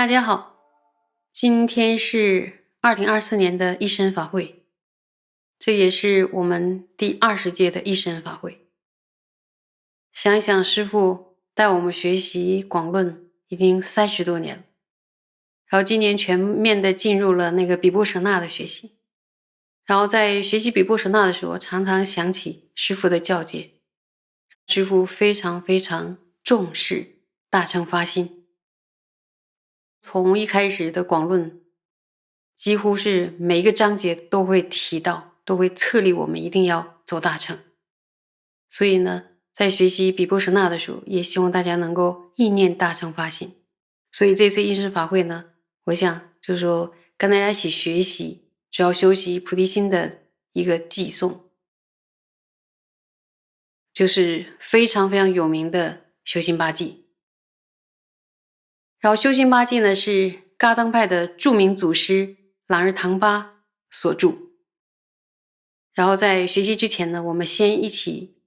大家好，今天是2024年的一生法会，这也是我们第20届的一生法会。想一想，师父带我们学习广论已经30多年了，然后今年全面的进入了那个比波舍那的学习。然后在学习比波舍那的时候，常常想起师父的教诫，师父非常非常重视大乘发心。从一开始的广论，几乎是每一个章节都会提到，都会策励我们一定要走大乘。所以呢，在学习比波舍那的时候，也希望大家能够意念大乘发心。所以这次一生法会呢，我想就是说跟大家一起学习，主要修习菩提心的一个偈颂，就是非常非常有名的修心八偈。然后修心八偈呢，是噶当派的著名祖师朗日唐巴所著。然后在学习之前呢，我们先一起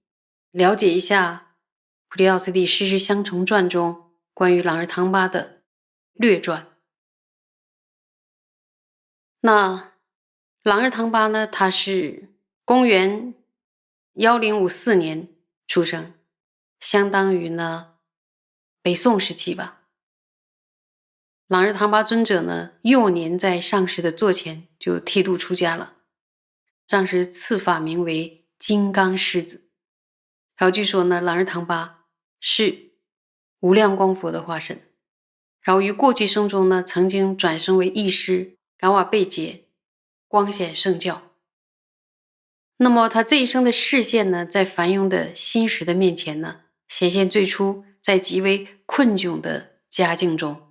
了解一下菩提道次第师师相承传中关于朗日唐巴的略传。那朗日唐巴呢，他是公元1054年出生，相当于呢北宋时期吧。朗日唐巴尊者呢，幼年在上师的座前就剃度出家了，上师赐法名为金刚狮子。然后据说呢，朗日唐巴是无量光佛的化身，然后于过去生中呢，曾经转生为义师噶瓦贝杰，光显圣教。那么他这一生的示现呢，在梵庸的心识的面前呢，显现最初在极为困窘的家境中，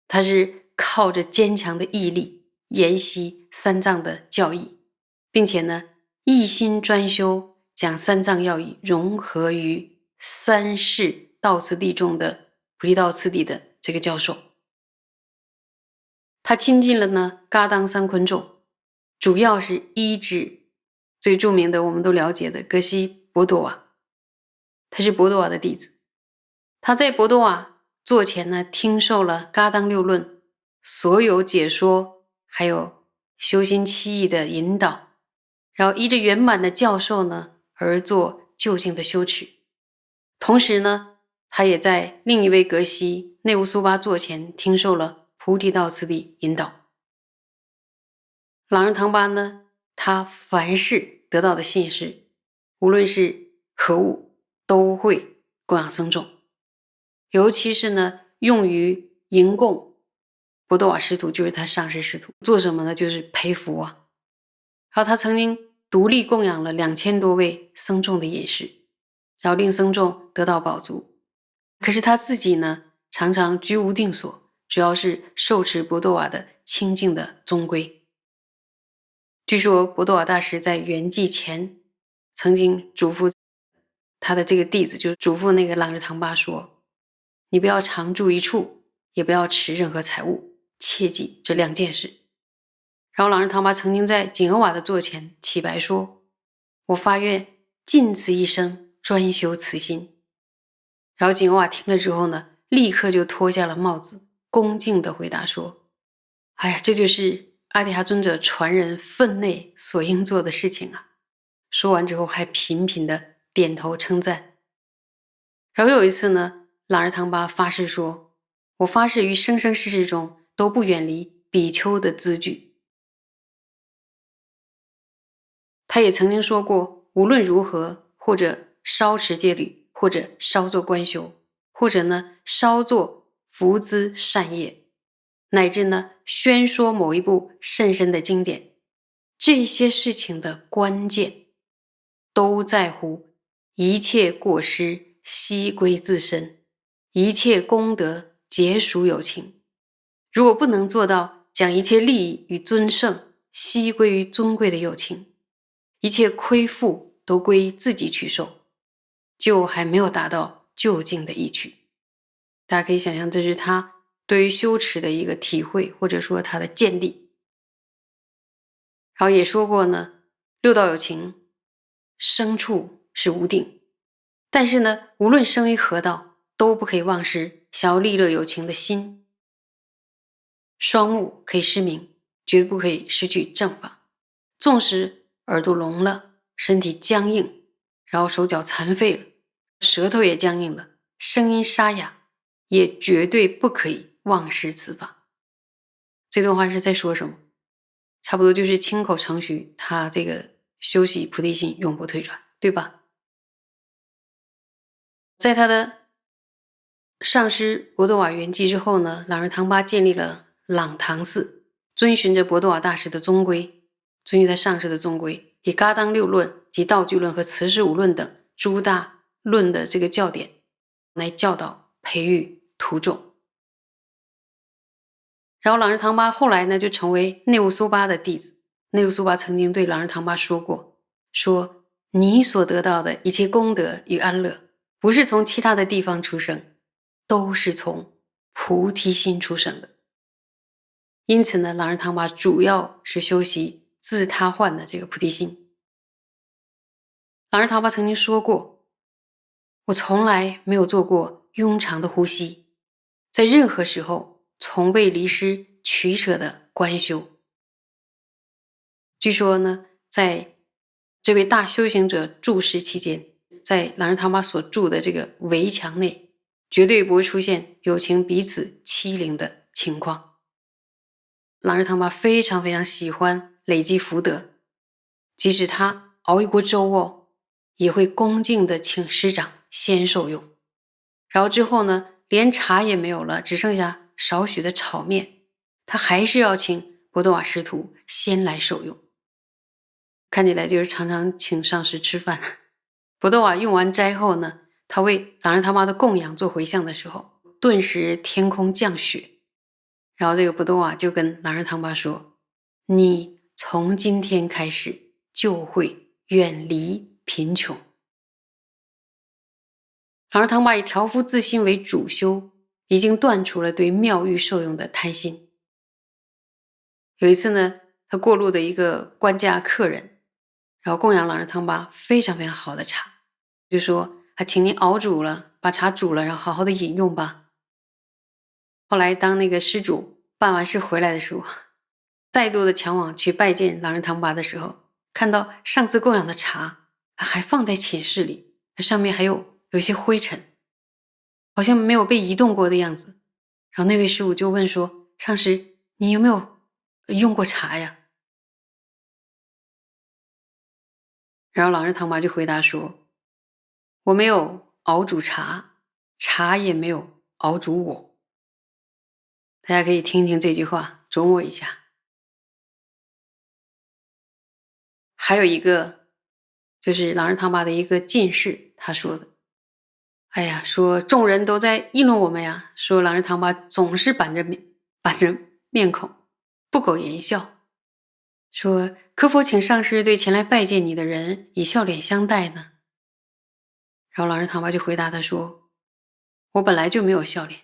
他是靠着坚强的毅力研习三藏的教义，并且呢一心专修，将三藏要义融合于三世道次第中的菩提道次第的这个教授。他亲近了呢噶当三坤众，主要是依止最著名的我们都了解的格西博朵瓦，他是博朵瓦的弟子。他在博朵瓦座前呢，听受了噶当六论所有解说，还有修心七义的引导，然后依着圆满的教授呢而做究竟的修持。同时呢，他也在另一位格西内乌苏巴座前听受了菩提道次第引导。朗日唐巴呢，他凡是得到的信息，无论是何物，都会供养僧众，尤其是呢用于迎供博朵瓦师徒，就是他上师师徒。做什么呢？就是培福啊。然后他曾经独立供养了2000多位僧众的饮食，然后令僧众得到饱足。可是他自己呢，常常居无定所，主要是受持博朵瓦的清净的宗规。据说博朵瓦大师在圆寂前曾经嘱咐他的这个弟子，就嘱咐那个朗日唐巴说，你不要常住一处，也不要持任何财物，切记这2件事。然后朗日唐巴曾经在景俄瓦的座前启白说，我发愿尽此一生专修慈心。然后景俄瓦听了之后呢，立刻就脱下了帽子，恭敬地回答说，哎呀，这就是阿底哈尊者传人分内所应做的事情啊。说完之后还频频地点头称赞。然后有一次呢，朗日唐巴发誓说，我发誓于生生世世中都不远离比丘的资具。他也曾经说过，无论如何，或者稍持戒律，或者稍作观修，或者呢稍作福资善业，乃至呢宣说某一部甚深的经典，这些事情的关键都在乎一切过失悉归自身，一切功德皆属有情。如果不能做到将一切利益与尊胜悉归于尊贵的有情，一切亏负都归自己取受，就还没有达到究竟的意趣。大家可以想象，这是他对于修持的一个体会，或者说他的见地。然后也说过呢，六道有情，生处是无定，但是呢，无论生于何道，都不可以忘失想要利乐有情的心。双目可以失明，绝不可以失去正法。纵使耳朵聋了，身体僵硬，然后手脚残废了，舌头也僵硬了，声音沙哑，也绝对不可以忘失此法。这段话是在说什么？差不多就是亲口承许他这个修习菩提心永不退转，对吧？在他的上师博朵瓦圆寂之后呢，朗日唐巴建立了朗唐寺，遵循着博朵瓦大师的宗规，遵循他上师的宗规，以噶当六论及道具论和慈氏五论等诸大论的这个教典来教导培育徒众。然后朗日唐巴后来呢就成为内务苏巴的弟子。内务苏巴曾经对朗日唐巴说过，说你所得到的一切功德与安乐，不是从其他的地方出生，都是从菩提心出生的。因此呢，朗日唐巴主要是修习自他换的这个菩提心。朗日唐巴曾经说过，我从来没有做过庸常的呼吸，在任何时候从未离失取舍的观修。据说呢，在这位大修行者住世期间，在朗日唐巴所住的这个围墙内，绝对不会出现友情彼此欺凌的情况。朗日唐巴非常非常喜欢累积福德，即使他熬一锅粥哦，也会恭敬的请师长先受用。然后之后呢，连茶也没有了，只剩下少许的炒面，他还是要请博朵瓦师徒先来受用。看起来就是常常请上师吃饭。博朵瓦用完斋后呢，他为朗日唐巴的供养做回向的时候，顿时天空降雪。然后这个博朵瓦就跟朗日唐巴说，你从今天开始就会远离贫穷。朗日唐巴以调伏自心为主修，已经断除了对妙玉受用的贪心。有一次呢，他过路的一个官家客人，然后供养朗日唐巴非常非常好的茶，就说请您熬煮了，把茶煮了，然后好好的饮用吧。后来当那个施主办完事回来的时候，再度的前往去拜见朗日唐巴的时候，看到上次供养的茶还放在寝室里，上面还有一些灰尘，好像没有被移动过的样子。然后那位师傅就问说，上师，你有没有用过茶呀？然后朗日唐巴就回答说，我没有熬煮茶，茶也没有熬煮我。大家可以听听这句话，琢磨一下。还有一个就是朗日唐巴的一个进士，他说的，哎呀，说众人都在议论我们呀，说朗日唐巴总是板着面孔，不苟言笑，说可否请上师对前来拜见你的人以笑脸相待呢？然后朗日唐巴就回答他说，我本来就没有笑脸，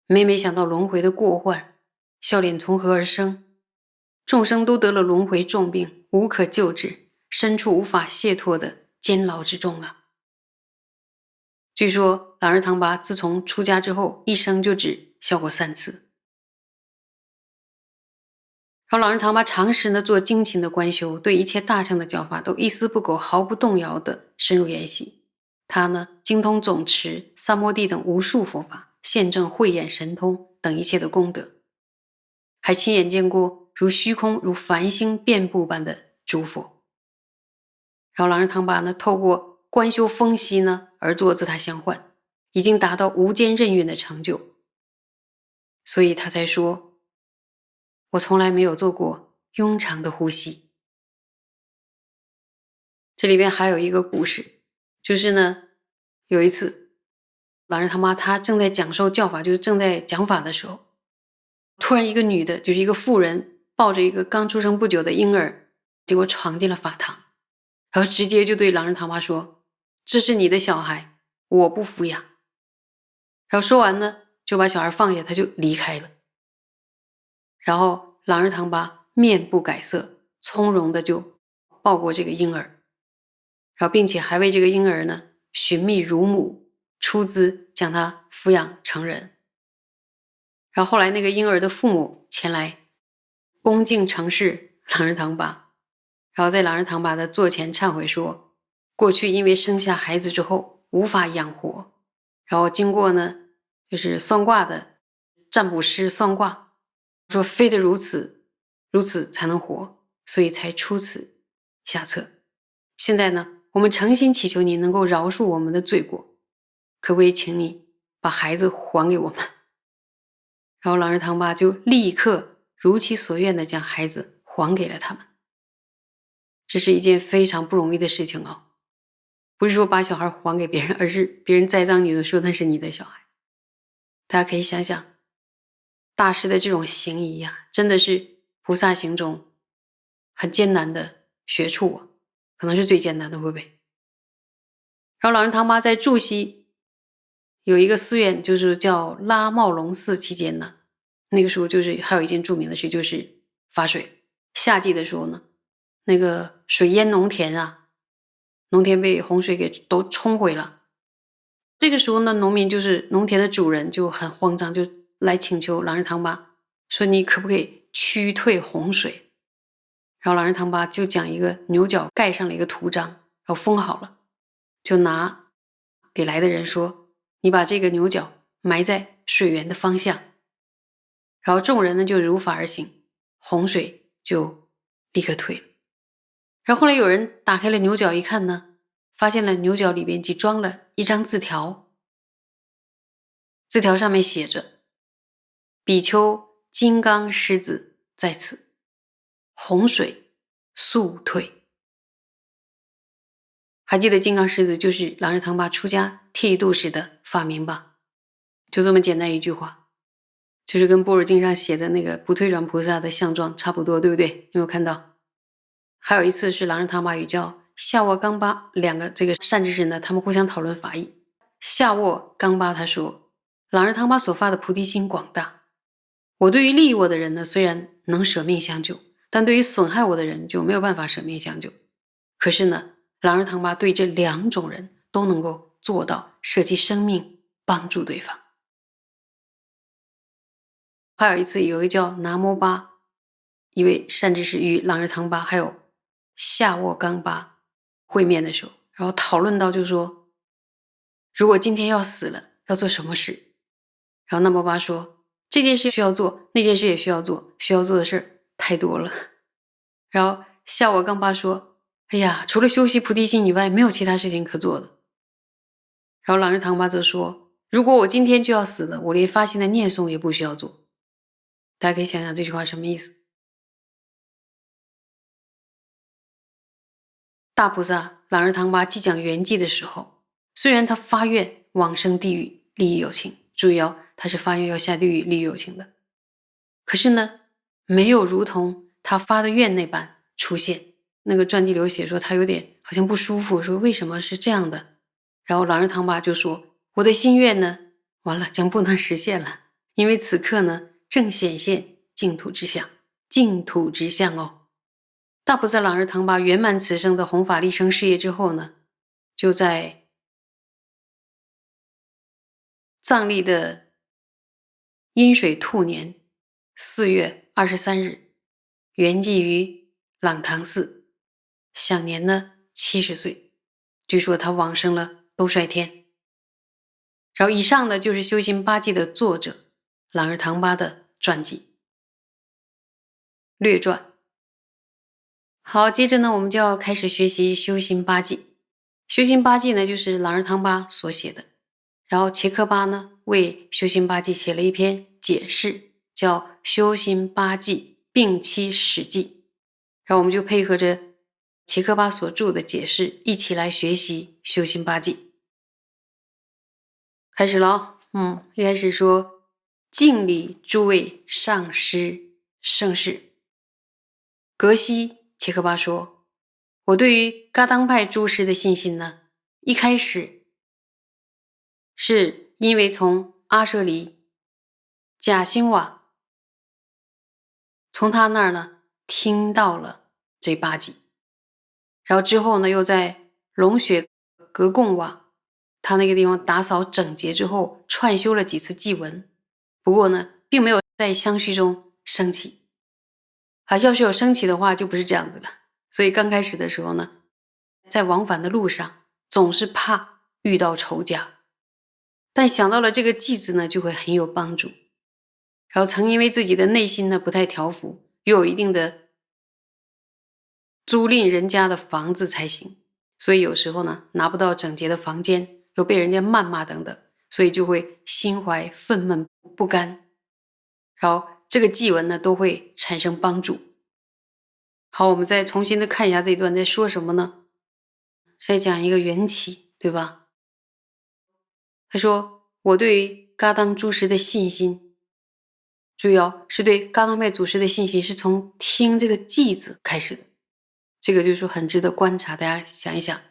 每每想到轮回的过患，笑脸从何而生？众生都得了轮回重病，无可救治，身处无法解脱的监牢之中啊。据说朗日唐巴自从出家之后，一生就只笑过3次。然后朗日唐巴长时呢做精勤的观修，对一切大乘的教法都一丝不苟、毫不动摇的深入研习。他呢精通总持、萨摩地等无数佛法，现证慧眼神通等一切的功德，还亲眼见过如虚空如繁星遍布般的诸佛。然后朗日唐巴呢透过观修风息呢而作自他相换，已经达到无间任运的成就，所以他才说，我从来没有做过庸常的呼吸。这里边还有一个故事，就是呢有一次朗日唐巴他正在讲授教法，就是正在讲法的时候，突然一个女的，就是一个妇人，抱着一个刚出生不久的婴儿，结果闯进了法堂，然后直接就对朗日唐巴说，这是你的小孩，我不抚养。然后说完呢就把小孩放下，他就离开了。然后朗日唐巴面不改色，从容的就抱过这个婴儿，然后并且还为这个婴儿呢寻觅乳母，出资将他抚养成人。然后后来那个婴儿的父母前来恭敬承事朗日唐巴，然后在朗日唐巴的座前忏悔说，过去因为生下孩子之后无法养活，然后经过呢就是算卦的占卜师算卦，说非得如此才能活，所以才出此下策。现在呢，我们诚心祈求你能够饶恕我们的罪过，可不可以请你把孩子还给我们？然后朗日唐巴就立刻如其所愿的将孩子还给了他们。这是一件非常不容易的事情哦，不是说把小孩还给别人，而是别人栽赃你的说那是你的小孩。大家可以想想，大师的这种行仪啊，真的是菩萨行中很艰难的学处啊，可能是最艰难的，会不会？然后朗日唐巴在柱西有一个寺院，就是叫拉茂龙寺期间呢，那个时候就是还有一件著名的事，就是发水。夏季的时候呢，那个水淹农田啊，农田被洪水给都冲毁了。这个时候呢，农民就是农田的主人就很慌张，就来请求朗日唐巴说：“你可不可以驱退洪水？”然后朗日唐巴就将一个牛角盖上了一个图章，然后封好了，就拿给来的人说：“你把这个牛角埋在水源的方向。”然后众人呢就如法而行，洪水就立刻退了。然后后来有人打开了牛角一看呢，发现了牛角里边就装了一张字条，字条上面写着：“比丘金刚狮子在此，洪水速退。”还记得金刚狮子就是朗日唐巴出家剃度时的法名吧？就这么简单一句话，就是跟般若经上写的那个不退转菩萨的相状差不多，对不对？有没有看到？还有一次是朗日唐巴与叫夏沃冈巴两个这个善知识呢，他们互相讨论法义。夏沃冈巴他说，朗日唐巴所发的菩提心广大，我对于利益我的人呢，虽然能舍命相救，但对于损害我的人就没有办法舍命相救。可是呢，朗日唐巴对这两种人都能够做到舍弃生命帮助对方。还有一次，有一个叫南摩巴一位善知识与朗日唐巴还有夏沃冈巴会面的时候，然后讨论到就说，如果今天要死了，要做什么事？然后南摩巴说，这件事需要做，那件事也需要做，需要做的事太多了。然后夏沃冈巴说，哎呀，除了修习菩提心以外，没有其他事情可做的。然后朗日唐巴则说，如果我今天就要死了，我连发心的念诵也不需要做。大家可以想想这句话什么意思？大菩萨朗日唐巴即讲圆寂的时候，虽然他发愿往生地狱利益有情，注意哦，他是发愿要下地狱利益有情的，可是呢，没有如同他发的愿那般出现。那个传记里有写说他有点好像不舒服，说为什么是这样的？然后朗日唐巴就说，我的心愿呢，完了将不能实现了，因为此刻呢正显现净土之相，净土之相哦。大菩萨朗日唐巴圆满此生的弘法利生事业之后呢，就在藏历的阴水兔年4月23日圆寂于朗唐寺，享年呢70岁。据说他往生了兜率天。然后以上呢就是修行八记的作者朗日唐巴的传记略传。好，接着呢，我们就要开始学习修行八记。修行八记呢，就是朗日唐巴所写的。然后切克巴呢，为修行八记写了一篇解释，叫《修行八记并期史记》。然后我们就配合着切克巴所著的解释，一起来学习修行八记。开始了哦，一开始说，敬礼诸位上师圣士。格西切克巴说，我对于噶当派诸师的信心呢，一开始是因为从阿舍离贾兴瓦从他那儿呢听到了这八记，然后之后呢又在龙雪格贡瓦他那个地方打扫整洁之后串修了几次祭文，不过呢并没有在相续中升起。要是有升起的话，就不是这样子了。所以刚开始的时候呢，在往返的路上，总是怕遇到仇家，但想到了这个偈子呢，就会很有帮助。然后曾因为自己的内心呢不太调服，又有一定的租赁人家的房子才行，所以有时候呢拿不到整洁的房间，又被人家谩骂等等，所以就会心怀愤懑不甘。然后这个偈文呢都会产生帮助。好，我们再重新的看一下这一段在说什么呢？在讲一个缘起，对吧？他说我对噶当祖师的信心，注意哦，是对噶当派祖师的信心是从听这个偈字开始的，这个就是很值得观察，大家想一想。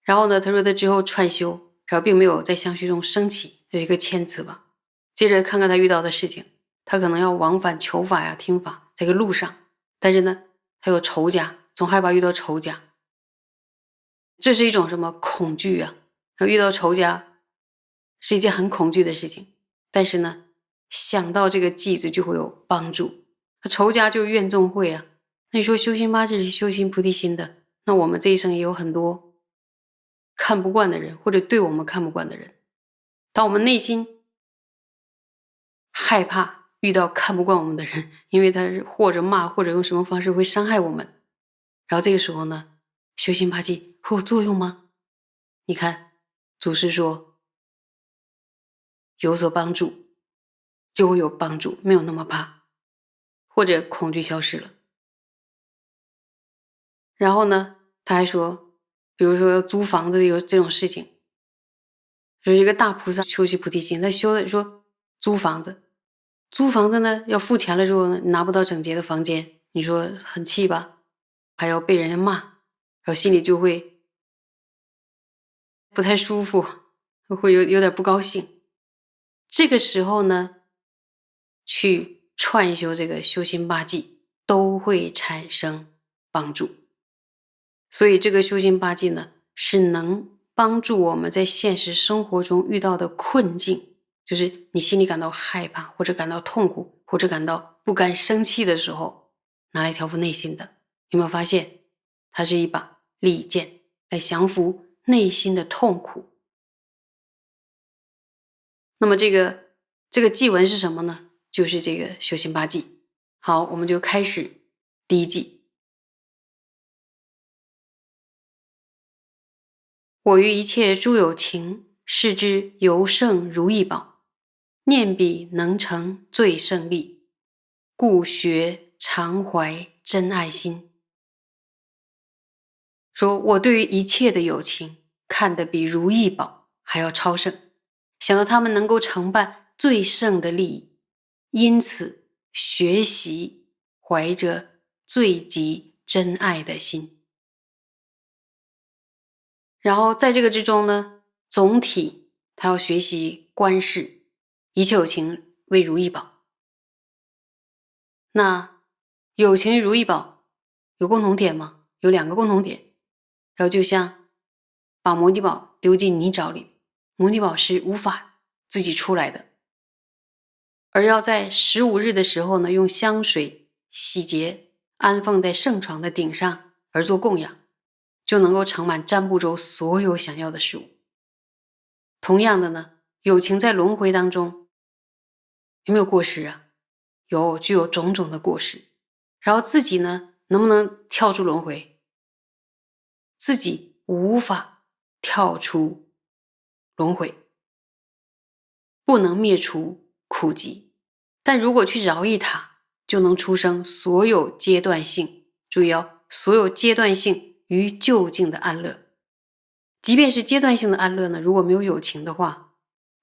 然后呢，他说他之后串修，然后并没有在相续中升起，这是一个谦词吧。接着看看他遇到的事情，他可能要往返求法呀、听法，这个路上，但是呢，他有仇家，总害怕遇到仇家，这是一种什么恐惧啊？然后遇到仇家是一件很恐惧的事情，但是呢，想到这个偈子就会有帮助。仇家就是怨憎会啊，那你说修心八志是修心菩提心的，那我们这一生也有很多看不惯的人，或者对我们看不惯的人。当我们内心害怕遇到看不惯我们的人，因为他或者骂，或者用什么方式会伤害我们，然后这个时候呢，修心八戒会有作用吗？你看祖师说有所帮助，就会有帮助，没有那么怕，或者恐惧消失了。然后呢，他还说，比如说租房子有这种事情，就是一个大菩萨修习菩提心，他修的说租房子，租房子呢要付钱了之后呢，拿不到整洁的房间，你说很气吧？还要被人家骂，然后心里就会不太舒服，会有点不高兴。这个时候呢，去串修这个修心八偈都会产生帮助。所以这个修心八偈呢，是能帮助我们在现实生活中遇到的困境，就是你心里感到害怕，或者感到痛苦，或者感到不甘生气的时候，拿来调伏内心的。有没有发现，它是一把利剑，来降服内心的痛苦。那么这个偈文是什么呢？就是这个修心八偈。好，我们就开始第一偈。我于一切诸有情，视之尤胜如意宝，念彼能成最胜利，故学常怀真爱心。说我对于一切的有情，看得比如意宝还要超胜，想到他们能够承办最胜的利益，因此学习怀着最极真爱的心。然后在这个之中呢，总体他要学习观视一切有情为如意宝。那有情如意宝有共同点吗？有两个共同点。然后就像把摩尼宝丢进泥沼里，摩尼宝是无法自己出来的，而要在15日的时候呢，用香水洗洁，安放在圣床的顶上而做供养，就能够盛满占卜舟所有想要的事物。同样的呢，有情在轮回当中有没有过失啊？有，具有种种的过失。然后自己呢，能不能跳出轮回？自己无法跳出轮回，不能灭除苦集。但如果去饶益它，就能出生所有阶段性，注意哦，所有阶段性与究竟的安乐。即便是阶段性的安乐呢，如果没有有情的话，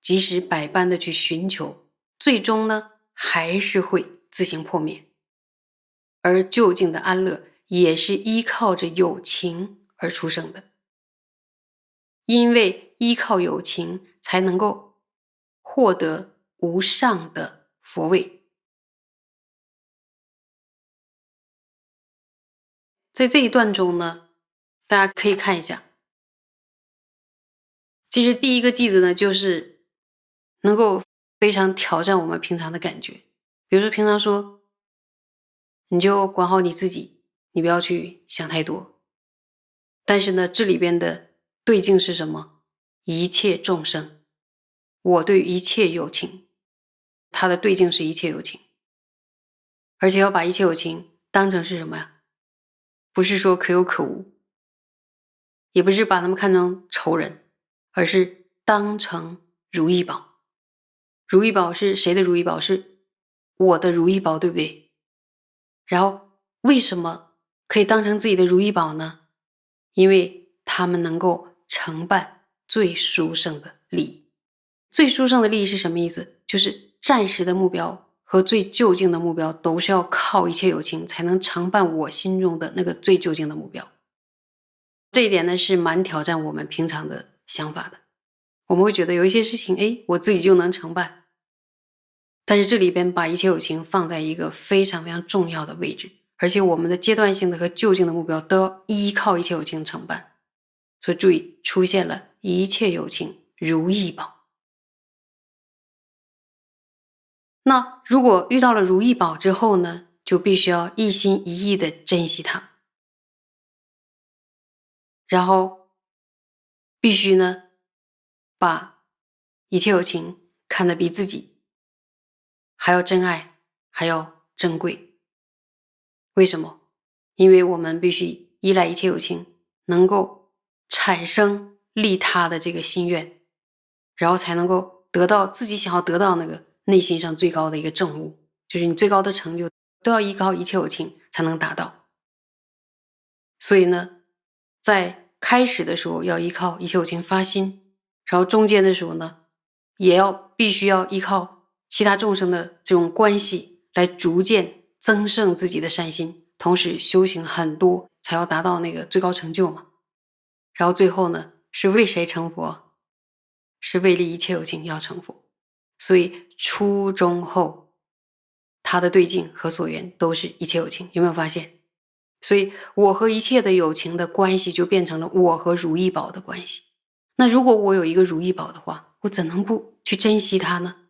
即使百般的去寻求，最终呢还是会自行破灭。而究竟的安乐也是依靠着有情而出生的，因为依靠有情才能够获得无上的佛位。在这一段中呢，大家可以看一下，其实第一个偈子呢，就是能够非常挑战我们平常的感觉。比如说平常说，你就管好你自己，你不要去想太多。但是呢，这里边的对境是什么？一切众生，我对一切有情，它的对境是一切有情。而且要把一切有情当成是什么呀？不是说可有可无，也不是把他们看成仇人，而是当成如意宝。如意宝是谁的如意宝？是我的如意宝，对不对？然后为什么可以当成自己的如意宝呢？因为他们能够承办最殊胜的利益。最殊胜的利益是什么意思？就是暂时的目标和最究竟的目标都是要靠一切有情才能承办我心中的那个最究竟的目标。这一点呢是蛮挑战我们平常的想法的。我们会觉得有一些事情，我自己就能承办。但是这里边把一切有情放在一个非常非常重要的位置，而且我们的阶段性的和就近的目标都要依靠一切有情承办。所以注意，出现了一切有情如意宝。那如果遇到了如意宝之后呢，就必须要一心一意的珍惜它，然后必须呢把一切有情看得比自己还要珍爱，还要珍贵。为什么？因为我们必须依赖一切有情，能够产生利他的这个心愿，然后才能够得到自己想要得到那个内心上最高的一个证悟，就是你最高的成就都要依靠一切有情才能达到。所以呢，在开始的时候要依靠一切有情发心，然后中间的时候呢，也必须要依靠其他众生的这种关系来逐渐增盛自己的善心，同时修行很多，才要达到那个最高成就嘛。然后最后呢，是为谁成佛？是为利一切有情要成佛。所以初中后，他的对境和所缘都是一切有情，有没有发现？所以我和一切的有情的关系就变成了我和如意宝的关系。那如果我有一个如意宝的话，我怎能不去珍惜它呢？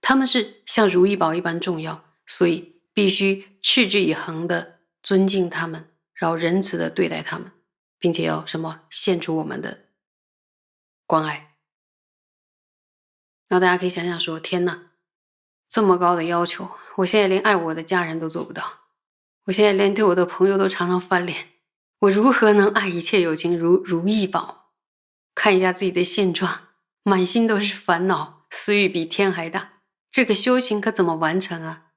他们是像如意宝一般重要，所以必须持之以恒的尊敬他们，然后仁慈的对待他们，并且要什么献出我们的关爱。然后大家可以想想说，天哪，这么高的要求，我现在连爱我的家人都做不到，我现在连对我的朋友都常常翻脸，我如何能爱一切有情如意宝？看一下自己的现状，满心都是烦恼，私欲比天还大，这个修行可怎么完成啊？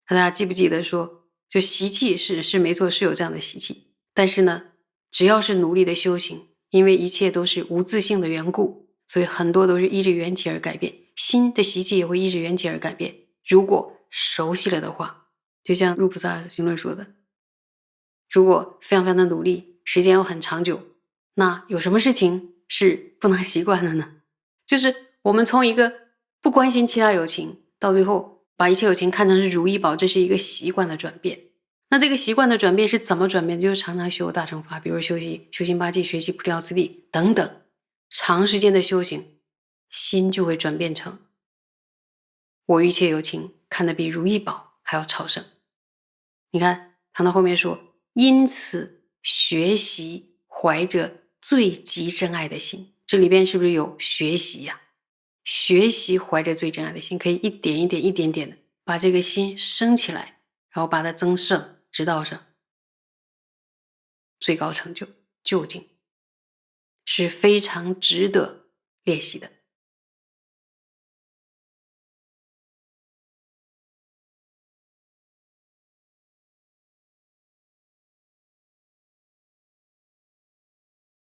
大家记不记得说，就习气是没错，是有这样的习气，但是呢，只要是努力的修行，因为一切都是无自性的缘故，所以很多都是依着缘起而改变，心的习气也会依着缘起而改变。如果熟悉了的话，就像入菩萨行论说的，如果非常非常的努力，时间又很长久，那有什么事情是不能习惯的呢？就是我们从一个不关心其他有情，到最后把一切有情看成是如意宝，这是一个习惯的转变。那这个习惯的转变是怎么转变的？就是常常修大乘法，比如修行八戒、学习菩提道次第等等，长时间的修行，心就会转变成我与一切有情看得比如意宝还要超胜。你看谈到后面说，因此学习怀着最极真爱的心，这里边是不是有学习呀？学习怀着最真爱的心，可以一点一点一点点的把这个心升起来，然后把它增盛，直到上最高成就究竟，是非常值得练习的。